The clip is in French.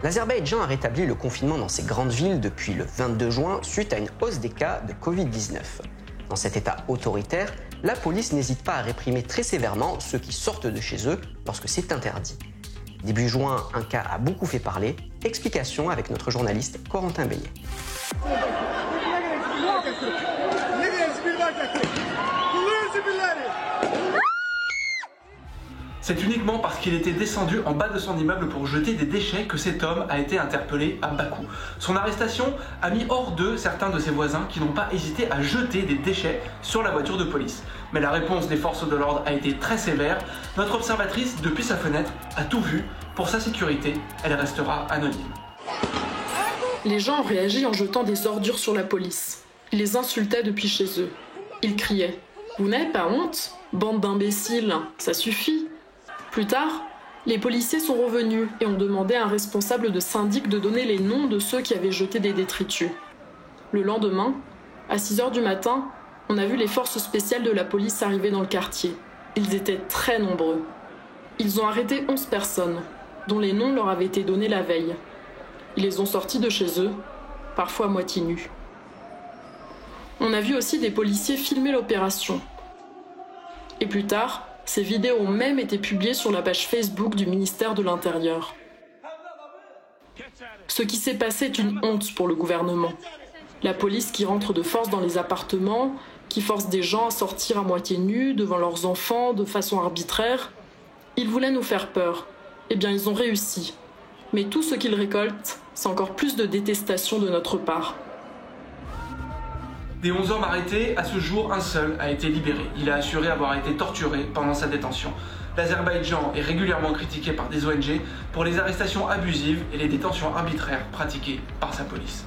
L'Azerbaïdjan a rétabli le confinement dans ses grandes villes depuis le 22 juin suite à une hausse des cas de Covid-19. Dans cet état autoritaire, la police n'hésite pas à réprimer très sévèrement ceux qui sortent de chez eux lorsque c'est interdit. Début juin, un cas a beaucoup fait parler. Explication avec notre journaliste Corentin Beillet. C'est uniquement parce qu'il était descendu en bas de son immeuble pour jeter des déchets que cet homme a été interpellé à Bakou. Son arrestation a mis hors d'eux certains de ses voisins qui n'ont pas hésité à jeter des déchets sur la voiture de police. Mais la réponse des forces de l'ordre a été très sévère. Notre observatrice, depuis sa fenêtre, a tout vu. Pour sa sécurité, elle restera anonyme. Les gens ont réagi en jetant des ordures sur la police. Ils les insultaient depuis chez eux. Ils criaient « Vous n'avez pas honte ? Bande d'imbéciles, ça suffit !» Plus tard, les policiers sont revenus et ont demandé à un responsable de syndic de donner les noms de ceux qui avaient jeté des détritus. Le lendemain, à 6h du matin, on a vu les forces spéciales de la police arriver dans le quartier. Ils étaient très nombreux. Ils ont arrêté 11 personnes, dont les noms leur avaient été donnés la veille. Ils les ont sortis de chez eux, parfois à moitié nus. On a vu aussi des policiers filmer l'opération. Et plus tard, ces vidéos ont même été publiées sur la page Facebook du ministère de l'Intérieur. Ce qui s'est passé est une honte pour le gouvernement. La police qui rentre de force dans les appartements, qui force des gens à sortir à moitié nus devant leurs enfants de façon arbitraire. Ils voulaient nous faire peur. Eh bien, ils ont réussi. Mais tout ce qu'ils récoltent, c'est encore plus de détestation de notre part. Des 11 hommes arrêtés, à ce jour, un seul a été libéré. Il a assuré avoir été torturé pendant sa détention. L'Azerbaïdjan est régulièrement critiqué par des ONG pour les arrestations abusives et les détentions arbitraires pratiquées par sa police.